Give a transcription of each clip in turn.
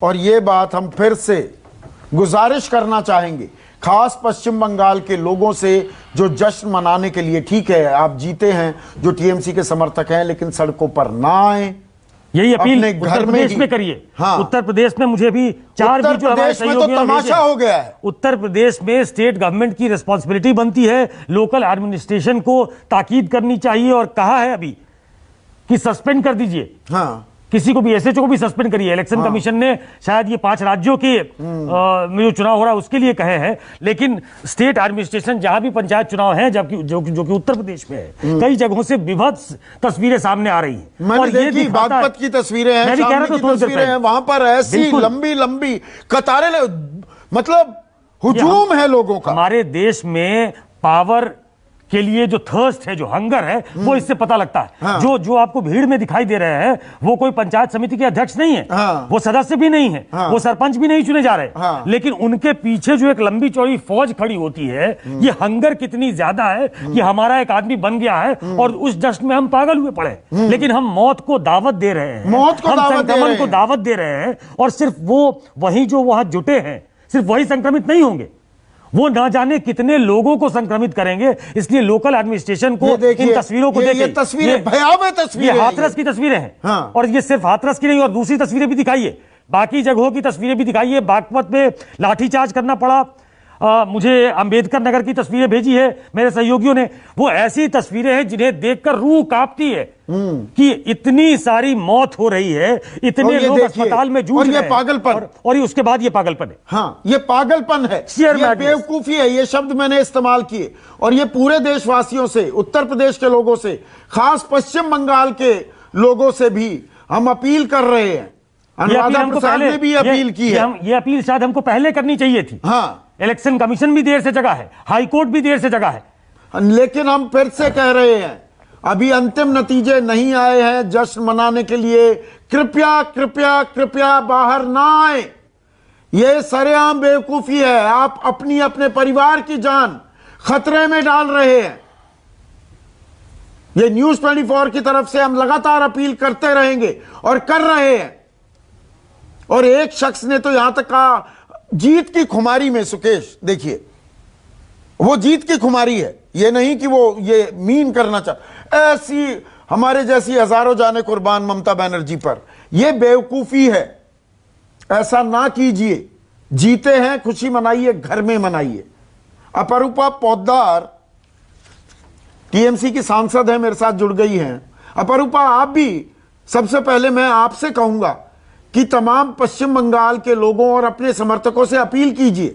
और ये बात हम फिर से गुजारिश करना चाहेंगे खास पश्चिम बंगाल के लोगों से जो जश्न मनाने के लिए, ठीक है आप जीते हैं, जो टीएमसी के समर्थक हैं, लेकिन सड़कों पर ना आए। यही अपील उत्तर प्रदेश में करिए। हाँ, उत्तर प्रदेश में मुझे भी चार उत्तर प्रदेश में तो तमाशा हो गया है। उत्तर प्रदेश में स्टेट गवर्नमेंट की रिस्पॉन्सिबिलिटी बनती है, लोकल एडमिनिस्ट्रेशन को ताकीद करनी चाहिए और कहा है अभी कि सस्पेंड कर दीजिए। हाँ, किसी को भी, एसएचओ को भी सस्पेंड करिए। इलेक्शन कमीशन ने शायद ये 5 राज्यों के में जो चुनाव हो रहा है उसके लिए कहे हैं, लेकिन स्टेट एडमिनिस्ट्रेशन जहां भी पंचायत चुनाव है, जबकि जो कि उत्तर प्रदेश में है, कई जगहों से विभत्स तस्वीरें सामने आ रही हैं। और ये बागपत की तस्वीरें हैं, मैं भी कह रहा था तस्वीरें हैं, वहां पर ऐसी लंबी लंबी कतारें, मतलब हुजूम है लोगों का। हमारे देश में पावर के लिए जो थर्स्ट है, जो हंगर है, वो इससे पता लगता है। हाँ। जो आपको भीड़ में दिखाई दे रहे हैं वो कोई पंचायत समिति के अध्यक्ष नहीं है। हाँ। वो सदस्य भी नहीं है। हाँ। वो सरपंच भी नहीं चुने जा रहे। हाँ। लेकिन उनके पीछे जो एक लंबी चौड़ी फौज खड़ी होती है, ये हंगर कितनी ज्यादा है कि हमारा एक आदमी बन गया है और उस जश्न में हम पागल हुए पड़े। लेकिन हम मौत को दावत दे रहे हैं, हम संक्रमण को दावत दे रहे हैं, और सिर्फ वो वही जो वहां जुटे हैं सिर्फ वही संक्रमित नहीं होंगे, वो ना जाने कितने लोगों को संक्रमित करेंगे। इसलिए लोकल एडमिनिस्ट्रेशन को इन तस्वीरों को देखिए, ये तस्वीरें भयावह तस्वीरें, ये हाथरस की तस्वीरें हैं। हाँ। और ये सिर्फ हाथरस की नहीं, और दूसरी तस्वीरें भी दिखाइए, बाकी जगहों की तस्वीरें भी दिखाइए। बागपत में लाठीचार्ज करना पड़ा। मुझे अंबेडकर नगर की तस्वीरें भेजी है मेरे सहयोगियों ने। वो ऐसी तस्वीरें हैं जिन्हें देखकर रूह कांपती है कि इतनी सारी मौत हो रही है, इतने लोग अस्पताल में जूझ रहे हैं, पागलपन, और उसके बाद ये पागलपन है। हाँ, ये पागलपन है, ये बेवकूफी है। ये शब्द मैंने इस्तेमाल किए, और ये पूरे देशवासियों से, उत्तर प्रदेश के लोगों से, खास पश्चिम बंगाल के लोगों से भी हम अपील कर रहे हैं। अनुराधा प्रसाद ने भी अपील की है। ये अपील शायद हमको पहले करनी चाहिए थी। हाँ, इलेक्शन कमीशन भी देर से जगा है, हाई कोर्ट भी देर से जगा है, लेकिन हम फिर से कह रहे हैं अभी अंतिम नतीजे नहीं आए हैं। जश्न मनाने के लिए कृपया कृपया कृपया बाहर ना आए। यह सरेआम बेवकूफी है। आप अपनी अपने परिवार की जान खतरे में डाल रहे हैं। यह न्यूज 24 की तरफ से हम लगातार अपील करते रहेंगे और कर रहे हैं। और एक शख्स ने तो यहां तक कहा, जीत की खुमारी में, सुकेश देखिए, वो जीत की खुमारी है, ये नहीं कि वो ये मीन करना चाह, ऐसी हमारे जैसी हजारों जाने कुर्बान ममता बनर्जी पर। यह बेवकूफी है, ऐसा ना कीजिए। जीते हैं, खुशी मनाइए, घर में मनाइए। अपरूपा पोद्दार टीएमसी की सांसद है, मेरे साथ जुड़ गई हैं। अपरूपा, आप भी, सबसे पहले मैं आपसे कहूंगा कि तमाम पश्चिम बंगाल के लोगों और अपने समर्थकों से अपील कीजिए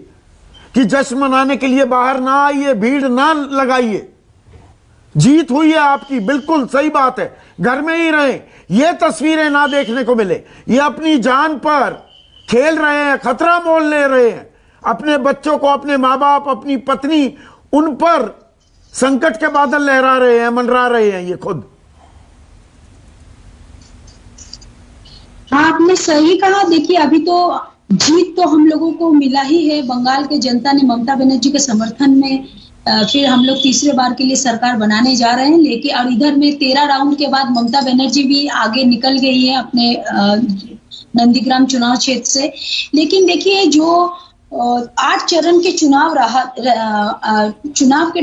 कि जश्न मनाने के लिए बाहर ना आइए, भीड़ ना लगाइए। जीत हुई है आपकी, बिल्कुल सही बात है, घर में ही रहें। ये तस्वीरें ना देखने को मिले। ये अपनी जान पर खेल रहे हैं, खतरा मोल ले रहे हैं। अपने बच्चों को, अपने माँ बाप, अपनी पत्नी, उन पर संकट के बादल लहरा रहे हैं, मंडरा रहे हैं ये खुद। हाँ, आपने सही कहा। देखिए, अभी तो जीत तो हम लोगों को मिला ही है। बंगाल के जनता ने ममता बनर्जी के समर्थन में फिर हम लोग तीसरे बार के लिए सरकार बनाने जा रहे हैं। लेकिन और इधर में 13 राउंड के बाद ममता बनर्जी भी आगे निकल गई है अपने नंदीग्राम चुनाव क्षेत्र से। लेकिन देखिए, जो 8 चरण के चुनाव चुनाव के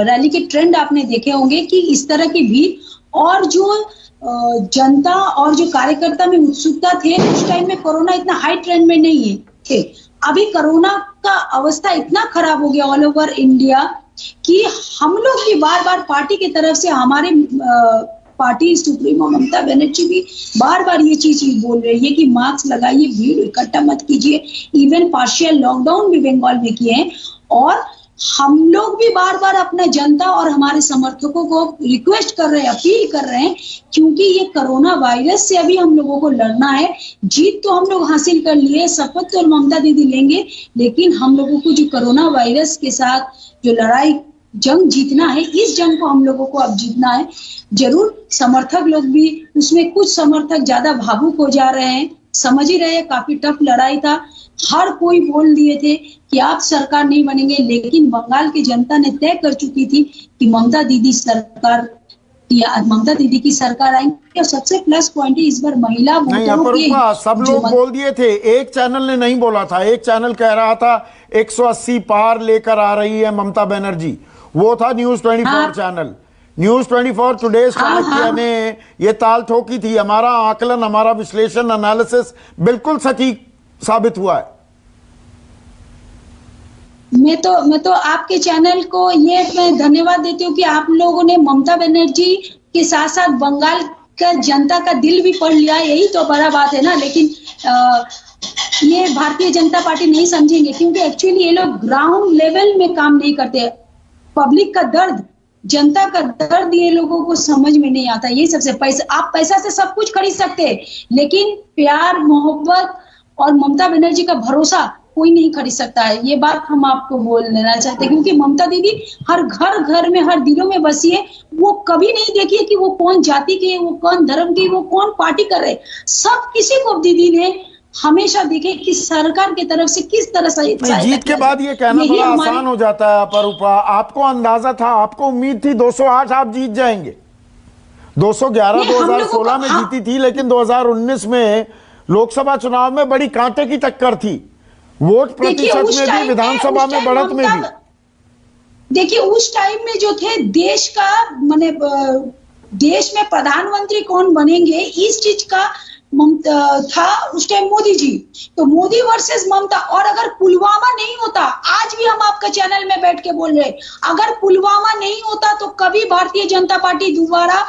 रैली के ट्रेंड आपने देखे होंगे कि इस तरह की भीड़ और जो जनता और जो कार्यकर्ता में उत्सुकता थे, उस टाइम में कोरोना इतना हाई ट्रेंड में नहीं थे। अभी कोरोना का अवस्था इतना खराब हो गया ऑल ओवर इंडिया कि हम लोग भी बार बार पार्टी की तरफ से, हमारे पार्टी सुप्रीमो ममता बनर्जी भी बार बार ये चीज बोल रही है कि मास्क लगाइए, भीड़ इकट्ठा मत कीजिए। इवन पार्शियल लॉकडाउन भी बंगाल में किए हैं। और हम लोग भी बार बार अपना जनता और हमारे समर्थकों को रिक्वेस्ट कर रहे हैं, अपील कर रहे हैं, क्योंकि ये कोरोना वायरस से अभी हम लोगों को लड़ना है। जीत तो हम लोग हासिल कर लिए, शपथ तो ममता दीदी लेंगे, लेकिन हम लोगों को जो कोरोना वायरस के साथ जो लड़ाई, जंग जीतना है, इस जंग को हम लोगों को अब जीतना है। जरूर समर्थक लोग भी, उसमें कुछ समर्थक ज्यादा भावुक हो जा रहे हैं, समझ ही रहे हैं, काफी टफ लड़ाई था। हर कोई बोल दिए थे कि आप सरकार नहीं बनेंगे, लेकिन बंगाल की जनता ने तय कर चुकी थी कि ममता दीदी सरकार ममता दीदी की सरकार आएंगे। और सबसे प्लस पॉइंट है इस बार महिला नहीं, वोटरों के सब लोग बोल दिए थे, एक चैनल ने नहीं बोला था। एक चैनल कह रहा था 180 पार लेकर आ रही है ममता बनर्जी, वो था news 24 channel. News 24 today Chanakya ने ये ताल ठोकी थी। हमारा आकलन, हमारा विश्लेषण, एनालिसिस बिल्कुल सटीक साबित हुआ है। मैं तो आपके चैनल को ये मैं धन्यवाद देती हूँ कि आप लोगों ने ममता बनर्जी के साथ साथ बंगाल का जनता का दिल भी पढ़ लिया। यही तो बड़ा बात है ना। लेकिन ये भारतीय जनता पार्टी नहीं समझेंगे, क्योंकि एक्चुअली ये लोग ग्राउंड लेवल में काम नहीं करते। पब्लिक का दर्द, जनता का दर्द ये लोगों को समझ में नहीं आता। ये सबसे आप पैसा से सब कुछ खरीद सकते हैं, लेकिन प्यार, मोहब्बत और ममता बनर्जी का भरोसा कोई नहीं खरीद सकता है। ये बात हम आपको बोल देना चाहते हैं, क्योंकि ममता दीदी हर घर में, हर दिलों में बसी है। वो कभी नहीं देखी है कि वो कौन जाति के, वो कौन धर्म के, वो कौन पार्टी कर रहे। सब किसी को दीदी ने हमेशा देखे कि सरकार की तरफ से किस तरह से जीत के बाद ये कहना बड़ा आसान हो जाता है। अपरूपा, आपको अंदाजा था, आपको उम्मीद थी 208 आप जीत जाएंगे। 211 2016 में जीती थी, लेकिन 2019 में लोकसभा चुनाव में बड़ी कांटे की टक्कर थी। वोट प्रतिशत में भी, विधानसभा में बढ़त में भी। देखिए उस टाइम में जो थे देश का, माने देश में प्रधानमंत्री कौन बनेंगे इस चीज का था उस टाइम मोदी जी। तो मोदी वर्सेस ममता। और अगर पुलवामा नहीं होता, आज भी हम आपका चैनल में बैठ के बोल रहे, अगर पुलवामा नहीं होता तो कभी भारतीय जनता पार्टी दोबारा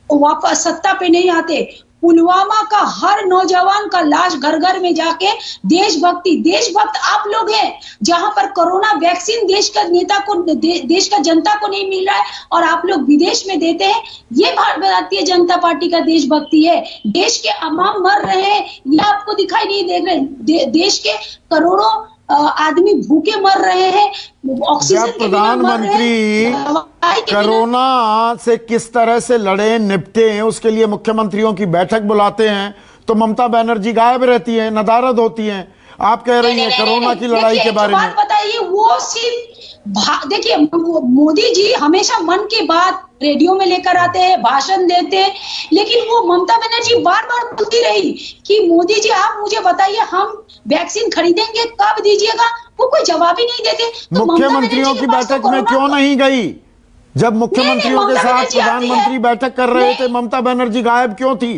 वापस सत्ता पे नहीं आते। पुलवामा का हर नौजवान का लाश घर घर में जाके देशभक्त आप लोग हैं। जहां पर कोरोना वैक्सीन देश का नेता को, देश का जनता को नहीं मिल रहा है और आप लोग विदेश में देते हैं, ये भारतीय जनता पार्टी का देशभक्ति है। देश के अवाम मर रहे हैं, ये आपको दिखाई नहीं दे रहे। देश के करोड़ों आदमी भूखे मर रहे हैं, ऑक्सीजन के बिना मर रहे हैं। कोरोना से किस तरह से लड़े, निपटे हैं, उसके लिए मुख्यमंत्रियों की बैठक बुलाते हैं तो ममता बनर्जी गायब रहती हैं, नदारद होती हैं। आप कह रही हैं कोरोना की लड़ाई के बारे में। बताइए, वो सिर्फ देखिए मोदी जी हमेशा मन की बात रेडियो में लेकर आते हैं, भाषण देते हैं, लेकिन वो ममता बनर्जी बार बार बोलती रही कि मोदी जी आप मुझे बताइए हम वैक्सीन खरीदेंगे, कब दीजिएगा। वो कोई जवाब ही नहीं देते। तो मुख्यमंत्रियों की बैठक में क्यों नहीं गई? जब मुख्यमंत्रियों के साथ प्रधानमंत्री बैठक कर रहे थे, ममता बनर्जी गायब क्यों थी?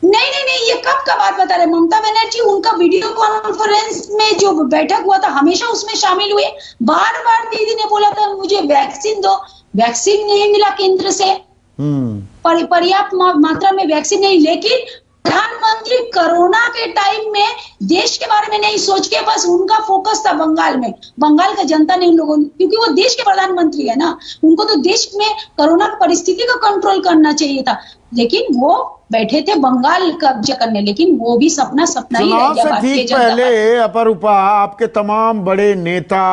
नहीं, ये कब का बात बता रहे? ममता बनर्जी उनका वीडियो कॉन्फ्रेंस में जो बैठक हुआ था हमेशा उसमें शामिल हुए। बार बार दीदी ने बोला था मुझे वैक्सीन दो, वैक्सीन नहीं मिला केंद्र से, पर्याप्त मात्रा में वैक्सीन नहीं। लेकिन प्रधानमंत्री कोरोना के टाइम में देश के बारे में नहीं सोच के बस उनका फोकस था बंगाल में। बंगाल का जनता ने उन लोगों, क्योंकि वो देश के प्रधानमंत्री है ना, उनको तो देश में कोरोना की परिस्थिति का कंट्रोल करना चाहिए था। लेकिन वो बैठे थे बंगाल कब्जा करने, लेकिन वो भी सपना ही रह गया। ठीक पहले अपरूपा आपके तमाम बड़े नेता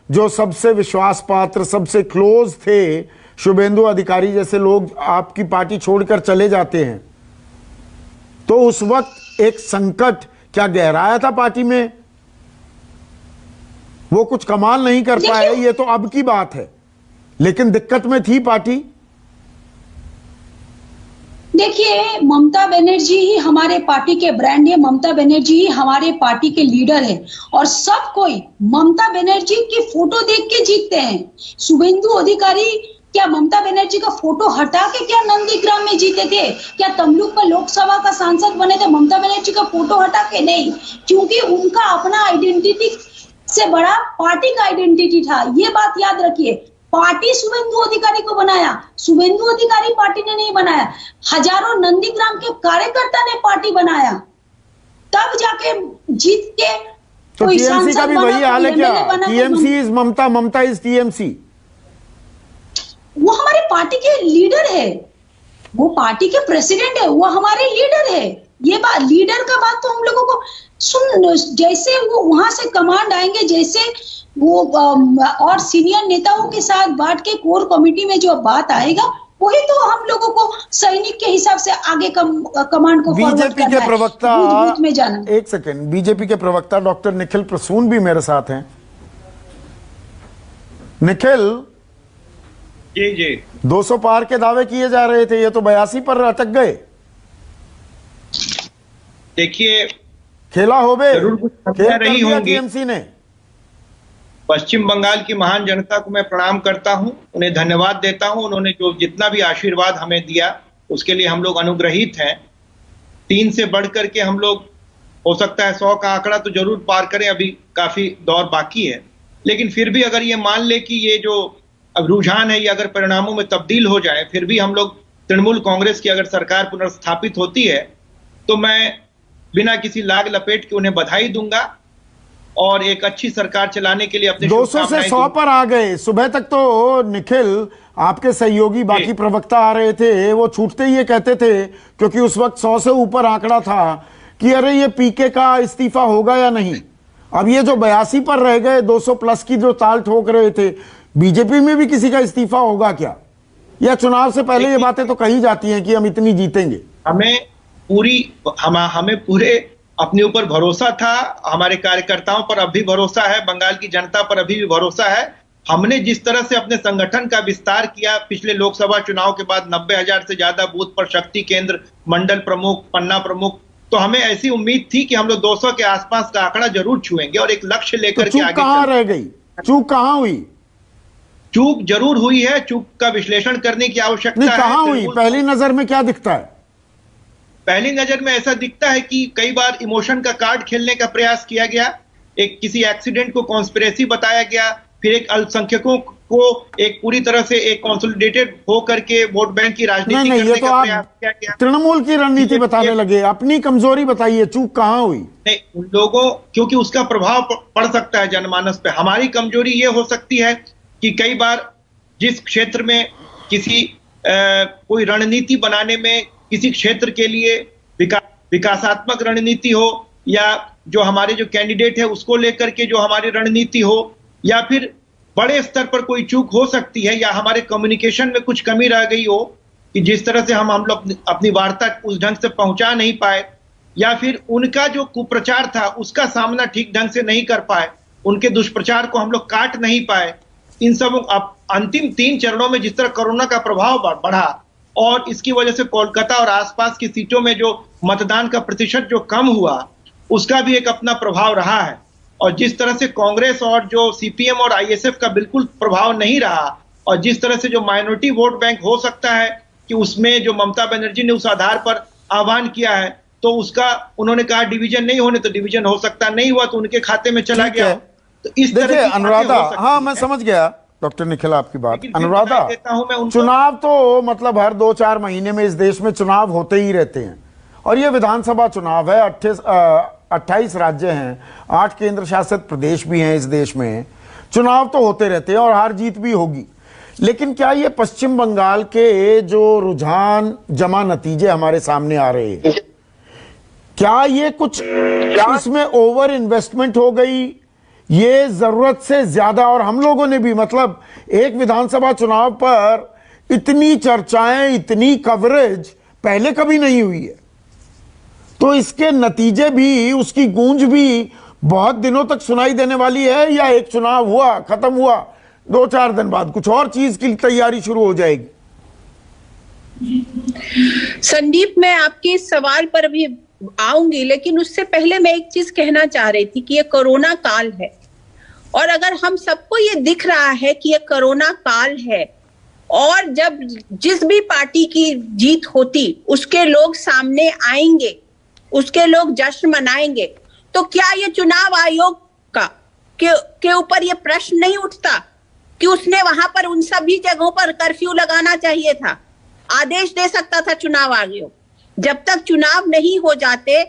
जो सबसे विश्वास पात्र, सबसे क्लोज थे, शुभेंदु अधिकारी जैसे लोग आपकी पार्टी छोड़कर चले जाते हैं, तो उस वक्त एक संकट क्या गहराया था पार्टी में? वो कुछ कमाल नहीं कर पाए, ये तो अब की बात है, लेकिन दिक्कत में थी पार्टी। देखिए ममता बनर्जी ही हमारे पार्टी के ब्रांड है, ममता बनर्जी ही हमारे पार्टी के लीडर है और सब कोई ममता बनर्जी की फोटो देख के जीतते हैं। शुभेंदु अधिकारी क्या ममता बनर्जी का फोटो हटा के क्या नंदीग्राम में जीते थे? क्या तमलुक का लोकसभा का सांसद बने थे ममता बनर्जी का फोटो हटा के? नहीं, क्योंकि उनका अपना आइडेंटिटी से बड़ा पार्टी का आइडेंटिटी था। ये बात याद रखिए। पार्टी शुभेंदु अधिकारी को बनाया, शुभेंदु अधिकारी पार्टी ने नहीं बनाया। हजारों नंदीग्राम के कार्यकर्ता ने पार्टी बनाया, तब जाके जीत के तो टीएमसी का भी वही हाल है क्या? TMC is Mamata, Mamata is TMC. वो हमारे पार्टी के लीडर है, वो पार्टी के प्रेसिडेंट है, वो हमारे लीडर है। ये बात, लीडर का बात तो हम लोगों को सुन, जैसे वो वहां से कमांड आएंगे, जैसे वो और सीनियर नेताओं के साथ बांट के कोर कमेटी में जो बात आएगा वही तो हम लोगों को सैनिक के हिसाब से आगे कमांड को बीजेपी के प्रवक्ता में जाना। एक सेकेंड, बीजेपी के प्रवक्ता डॉक्टर निखिल प्रसून भी मेरे साथ हैं। निखिल, जी जी 200 पार के दावे किए जा रहे थे, ये तो 82 पर अटक गए। देखिए, खेला हो बे, जरूर कुछ खेल समस्या कर रही दिया होंगी। टीएमसी ने। पश्चिम बंगाल की महान जनता को मैं प्रणाम करता हूं, उन्हें धन्यवाद देता हूं। उन्होंने जो जितना भी आशीर्वाद हमें दिया उसके लिए हम लोग अनुग्रहित हैं। 3 से बढ़ करके हम लोग, हो सकता है 100 का आंकड़ा तो जरूर पार करें, अभी काफी दौर बाकी है। लेकिन फिर भी अगर ये मान ले कि ये जो अब रुझान है ये अगर परिणामों में तब्दील हो जाए, फिर भी हम लोग तृणमूल कांग्रेस की अगर सरकार पुनर्स्थापित होती है तो मैं बिना किसी लाग लपेट के उन्हें बधाई दूंगा और एक अच्छी सरकार चलाने के लिए अपने 200 से 100 पर आ गए। सुबह तक तो निखिल, आपके सहयोगी बाकी प्रवक्ता आ रहे थे, वो छूटते ही ये कहते थे, क्योंकि उस वक्त 100 से ऊपर आंकड़ा था, कि अरे ये पीके का इस्तीफा होगा या नहीं। अब ये जो 82 पर रह गए, 200 प्लस की जो ताल ठोक रहे थे, बीजेपी में भी किसी का इस्तीफा होगा क्या? या चुनाव से पहले ये बातें तो कही जाती हैं कि हम इतनी जीतेंगे? हमें पूरे अपने ऊपर भरोसा था, हमारे कार्यकर्ताओं पर अब भी भरोसा है, बंगाल की जनता पर अभी भी भरोसा है। हमने जिस तरह से अपने संगठन का विस्तार किया पिछले लोकसभा चुनाव के बाद, 90,000 से ज्यादा बूथ पर शक्ति केंद्र, मंडल प्रमुख, पन्ना प्रमुख, तो हमें ऐसी उम्मीद थी कि हम लोग 200 के आसपास का आंकड़ा जरूर छुएंगे और एक लक्ष्य लेकर के आगे कहां रह गई? चूक कहां हुई? चूक जरूर हुई है, चूक का विश्लेषण करने की आवश्यकता है। कहां हुई? पहली नजर में क्या दिखता है? पहली नजर में ऐसा दिखता है कि कई बार इमोशन का कार्ड खेलने का प्रयास किया गया, एक किसी एक्सीडेंट को कॉन्स्पिरेसी बताया गया, फिर एक अल्पसंख्यकों को एक पूरी तरह से एक कंसोलिडेटेड हो करके वोट बैंक की राजनीति करने का प्रयास किया गया। तृणमूल की रणनीति बताने लगे, अपनी कमजोरी बताइए, चूक कहां हुई? नहीं, उन लोगों, क्योंकि उसका प्रभाव पड़ सकता है जनमानस पे। हमारी कमजोरी ये हो सकती है कि कई बार जिस क्षेत्र में किसी कोई रणनीति बनाने में, किसी क्षेत्र के लिए विकासात्मक रणनीति हो, या जो हमारे जो कैंडिडेट है उसको लेकर के जो हमारी रणनीति हो, या फिर बड़े स्तर पर कोई चूक हो सकती है, या हमारे कम्युनिकेशन में कुछ कमी रह गई हो कि जिस तरह से हम लोग अपनी वार्ता उस ढंग से पहुंचा नहीं पाए, या फिर उनका जो कुप्रचार था उसका सामना ठीक ढंग से नहीं कर पाए, उनके दुष्प्रचार को हम लोग काट नहीं पाए। इन सब अंतिम 3 चरणों में जिस तरह कोरोना का प्रभाव बढ़ा और इसकी वजह से कोलकाता और आसपास की सीटों में जो मतदान का प्रतिशत जो कम हुआ, उसका भी एक अपना प्रभाव रहा है। और जिस तरह से कांग्रेस और जो सीपीएम और आईएसएफ का बिल्कुल प्रभाव नहीं रहा, और जिस तरह से जो माइनॉरिटी वोट बैंक हो सकता है कि उसमें जो ममता बनर्जी ने उस आधार पर आह्वान किया है, तो उसका उन्होंने कहा डिवीजन नहीं होने, तो डिवीजन हो सकता नहीं हुआ, तो उनके खाते में चला गया। तो इस देखिए अनुराधा, हाँ मैं समझ गया डॉक्टर निखिल आपकी बात। अनुराधा, चुनाव तो मतलब हर 2-4 महीने में इस देश में चुनाव होते ही रहते हैं, और ये विधानसभा चुनाव है। 28 राज्य हैं, 8 केंद्र शासित प्रदेश भी हैं इस देश में। चुनाव तो होते रहते हैं और हार जीत भी होगी। लेकिन क्या ये पश्चिम बंगाल के जो रुझान जमा नतीजे हमारे सामने आ रहे हैं, क्या ये कुछ इसमें ओवर इन्वेस्टमेंट हो गई, ये जरूरत से ज्यादा? और हम लोगों ने भी, मतलब एक विधानसभा चुनाव पर इतनी चर्चाएं, इतनी कवरेज पहले कभी नहीं हुई है, तो इसके नतीजे भी, उसकी गूंज भी बहुत दिनों तक सुनाई देने वाली है, या एक चुनाव हुआ, खत्म हुआ, 2-4 दिन बाद कुछ और चीज की तैयारी शुरू हो जाएगी? संदीप, मैं आपके इस सवाल पर भी आऊंगी, लेकिन उससे पहले मैं एक चीज कहना चाह रही थी कि ये कोरोना काल है, और अगर हम सबको ये दिख रहा है कि ये कोरोना काल है, और जब जिस भी पार्टी की जीत होती उसके लोग सामने आएंगे, उसके लोग जश्न मनाएंगे, तो क्या ये चुनाव आयोग के ऊपर ये प्रश्न नहीं उठता कि उसने वहां पर उन सभी जगहों पर कर्फ्यू लगाना चाहिए था, आदेश दे सकता था चुनाव आयोग। जब तक चुनाव नहीं हो जाते,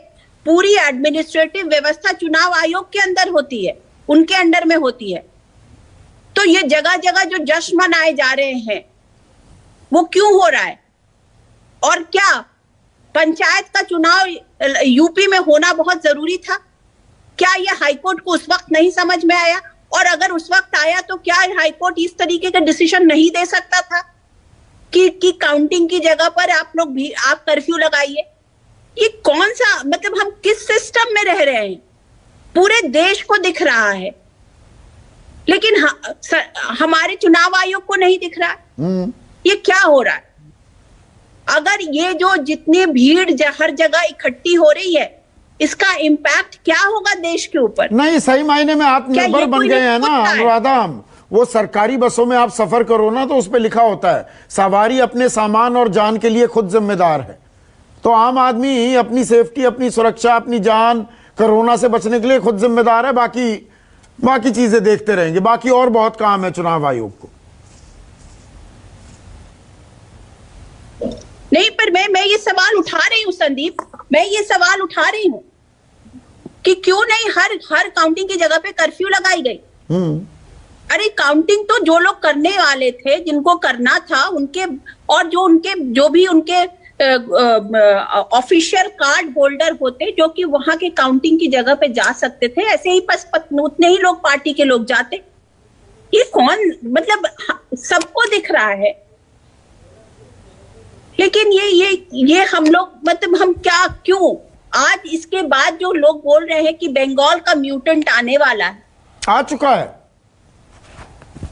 पूरी एडमिनिस्ट्रेटिव व्यवस्था चुनाव आयोग के अंदर होती है, उनके अंडर में होती है। तो ये जगह जगह जो जश्न मनाए जा रहे हैं वो क्यों हो रहा है? और क्या पंचायत का चुनाव यूपी में होना बहुत जरूरी था? क्या ये हाईकोर्ट को उस वक्त नहीं समझ में आया? और अगर उस वक्त आया तो क्या हाईकोर्ट इस तरीके का डिसीजन नहीं दे सकता था कि काउंटिंग की जगह पर आप लोग भी आप कर्फ्यू लगाइए? ये कौन सा, मतलब हम किस सिस्टम में रह रहे हैं? पूरे देश को दिख रहा है। लेकिन हमारे चुनाव आयोग को नहीं दिख रहा है। ये क्या हो रहा है? अगर ये जो जितनी भीड़ हर जगह इकट्ठी हो रही है, इसका इम्पैक्ट क्या होगा देश के ऊपर? नहीं, सही मायने में आत्मनिर्भर बन गए हैं ना अनुराधा हम। वो सरकारी बसों में आप सफर करो ना, तो उस पर लिखा होता है सवारी अपने सामान और जान के लिए खुद जिम्मेदार है। तो आम आदमी अपनी सेफ्टी, अपनी सुरक्षा, अपनी जान, कोरोना से बचने के लिए खुद जिम्मेदार है। बाकी चीजें देखते रहेंगे। बाकी और बहुत काम है चुनाव आयोग को। नहीं, पर मैं ये सवाल उठा रही हूँ संदीप, मैं ये सवाल उठा रही हूँ कि क्यों नहीं हर काउंटिंग की जगह पे कर्फ्यू लगाई गई। अरे काउंटिंग तो जो लोग करने वाले थे, जिनको करना था, उनके और जो भी उनके ऑफिशियल कार्ड होल्डर होते, जो कि वहां के काउंटिंग की जगह पे जा सकते थे, ऐसे ही उतने ही लोग पार्टी के लोग जाते। ये कौन, मतलब सबको दिख रहा है, लेकिन ये हम लोग, मतलब हम क्यों आज इसके बाद जो लोग बोल रहे हैं कि बंगाल का म्यूटेंट आने वाला है, आ चुका है,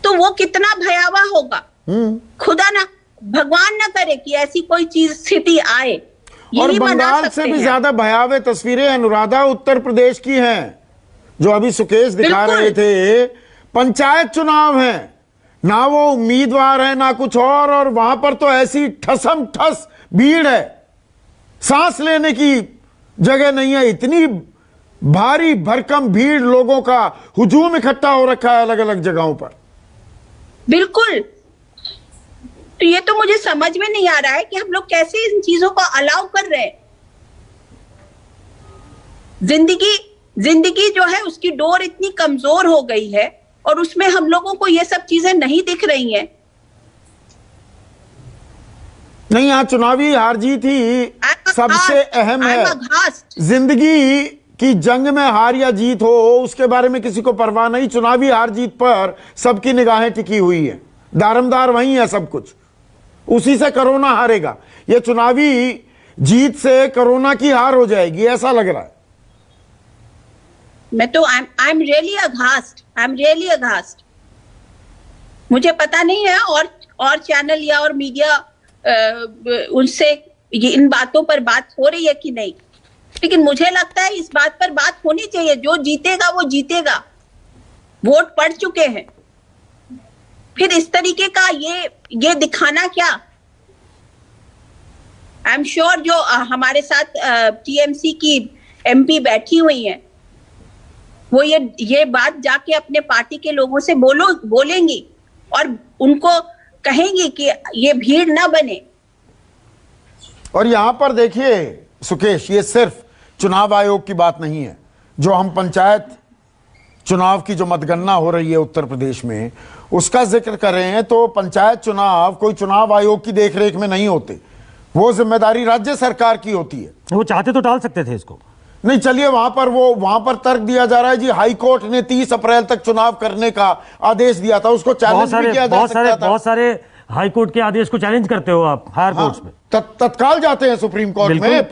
तो वो कितना भयावह होगा। खुदा ना, भगवान ना करे कि ऐसी कोई चीज स्थिति आए। और बंगाल से भी ज्यादा भयावह तस्वीरें अनुराधा उत्तर प्रदेश की हैं, जो अभी सुकेश दिखा रहे थे। पंचायत चुनाव हैं, ना वो उम्मीदवार है ना कुछ और वहां पर तो ऐसी ठसम ठस भीड़ है, सांस लेने की जगह नहीं है। इतनी भारी भरकम भीड़, लोगों का हुजूम इकट्ठा हो रखा है अलग अलग जगहों पर। बिल्कुल, तो ये तो मुझे समझ में नहीं आ रहा है कि हम लोग कैसे इन चीजों को अलाउ कर रहे हैं। जिंदगी जो है उसकी डोर इतनी कमजोर हो गई है और उसमें हम लोगों को ये सब चीजें नहीं दिख रही हैं। नहीं, यहाँ चुनावी हार जीत ही सबसे अहम है। जिंदगी की जंग में हार या जीत हो, उसके बारे में किसी को परवाह नहीं। चुनावी हार जीत पर सबकी निगाहें टिकी हुई है, दारमदार वही है सब कुछ, उसी से कोरोना हारेगा। ये चुनावी जीत से कोरोना की हार हो जाएगी, ऐसा लग रहा है। मैं तो आई एम रियली अघास्ट। मुझे पता नहीं है और चैनल या और मीडिया उनसे इन बातों पर बात हो रही है कि नहीं, लेकिन मुझे लगता है इस बात पर बात होनी चाहिए। जो जीतेगा वो जीतेगा, वोट पड़ चुके हैं, फिर इस तरीके का ये दिखाना क्या। आई एम श्योर जो हमारे साथ टीएमसी की एमपी बैठी हुई हैं, वो ये बात जाके अपने पार्टी के लोगों से बोलेंगी और उनको कहेंगी कि ये भीड़ ना बने। और यहां पर देखिए सुकेश, ये सिर्फ चुनाव आयोग की बात नहीं है। जो हम पंचायत चुनाव की जो मतगणना हो रही है उत्तर प्रदेश में, उसका जिक्र कर रहे हैं, तो पंचायत चुनाव कोई चुनाव आयोग की देखरेख में नहीं होते, वो जिम्मेदारी राज्य सरकार की होती है। वो चाहते तो टाल सकते थे इसको। नहीं, चलिए वहां पर तर्क दिया जा रहा है जी, हाई कोर्ट ने 30 अप्रैल तक चुनाव करने का आदेश दिया था, उसको चैलेंज भी किया जा सकता था। बहुत सारे हाई कोर्ट के आदेश को चैलेंज करते हो आप हायर कोर्ट्स में। तत्काल जाते हैं सुप्रीम कोर्ट में।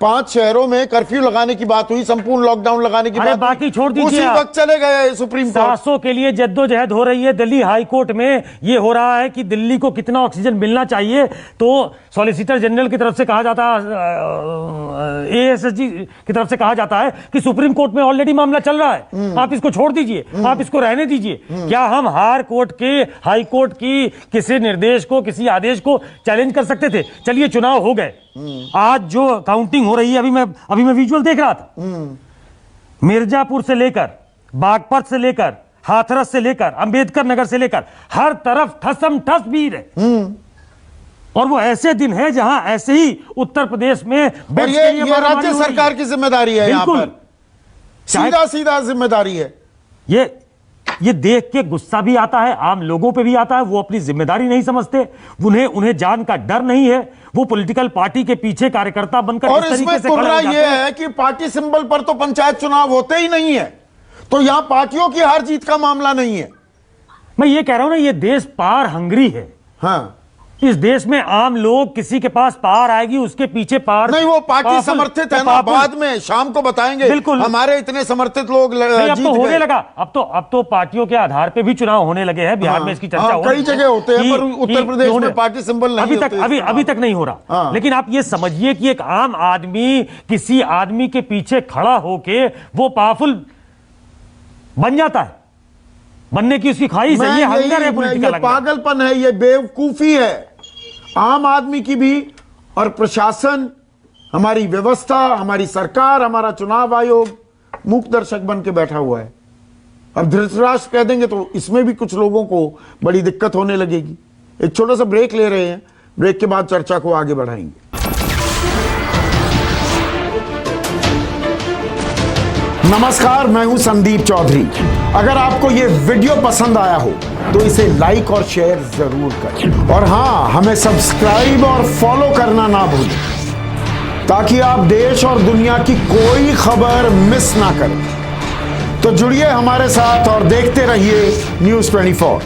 पांच शहरों में कर्फ्यू लगाने की बात हुई, संपूर्ण लॉकडाउन लगाने की बात, बाकी छोड़ दीजिए, उसी वक्त चले गए सुप्रीम कोर्ट। सांसों के लिए जद्दोजहद हो रही है दिल्ली हाई कोर्ट में। ये हो रहा है कि दिल्ली को कितना ऑक्सीजन मिलना चाहिए, तो सॉलिसिटर जनरल की तरफ से कहा जाता है, एएसएसजी की तरफ से कहा जाता है कि सुप्रीम कोर्ट में ऑलरेडी मामला चल रहा है, आप इसको छोड़ दीजिए, आप इसको रहने दीजिए। क्या हम हाई कोर्ट की किसी निर्देश को, किसी आदेश को चैलेंज कर सकते थे? चलिए चुनाव हो गए, आज जो काउंटिंग हो रही है, अभी मैं विजुअल देख रहा था, मिर्जापुर से लेकर, बागपत से लेकर, हाथरस से लेकर, अंबेडकर नगर से लेकर, हर तरफ ठसम ठस भीड़ है। और वो ऐसे दिन है जहां ऐसे ही उत्तर प्रदेश में ये राज्य सरकार की जिम्मेदारी है, यहां पर सीधा जिम्मेदारी है। ये देख के गुस्सा भी आता है, आम लोगों पे भी आता है। वो अपनी जिम्मेदारी नहीं समझते, उन्हें जान का डर नहीं है, वो पॉलिटिकल पार्टी के पीछे कार्यकर्ता बनकर और इसमें ये है कि पार्टी सिंबल पर तो पंचायत चुनाव होते ही नहीं है, तो यहां पार्टियों की हार जीत का मामला नहीं है। मैं ये कह रहा हूं ना, ये देश पार हंगरी है। हाँ, इस देश में आम लोग, किसी के पास पावर आएगी उसके पीछे पावर नहीं, वो पार्टी समर्थित है ना, बाद में शाम को बताएंगे। बिल्कुल, हमारे इतने समर्थित लोग अब तो होने लगा, अब तो पार्टियों के आधार पे भी चुनाव होने लगे हैं। बिहार में इसकी चर्चा हो कई जगह होते हैं, पर उत्तर प्रदेश में पार्टी सिंबल नहीं अभी तक नहीं हो रहा। लेकिन आप ये समझिए कि एक आम आदमी किसी आदमी के पीछे खड़ा होके वो पावरफुल बन जाता है, बनने की उसकी ख्वाहिश है। ये हंगर है पॉलिटिकल, ये पागलपन है, ये बेवकूफी है आम आदमी की भी, और प्रशासन, हमारी व्यवस्था, हमारी सरकार, हमारा चुनाव आयोग मूक दर्शक बन के बैठा हुआ है। अब धृतराष्ट्र कह देंगे तो इसमें भी कुछ लोगों को बड़ी दिक्कत होने लगेगी। एक छोटा सा ब्रेक ले रहे हैं, ब्रेक के बाद चर्चा को आगे बढ़ाएंगे। नमस्कार, मैं हूं संदीप चौधरी। अगर आपको ये वीडियो पसंद आया हो तो इसे लाइक और शेयर जरूर करें, और हां, हमें सब्सक्राइब और फॉलो करना ना भूलें, ताकि आप देश और दुनिया की कोई खबर मिस ना करें। तो जुड़िए हमारे साथ और देखते रहिए News 24।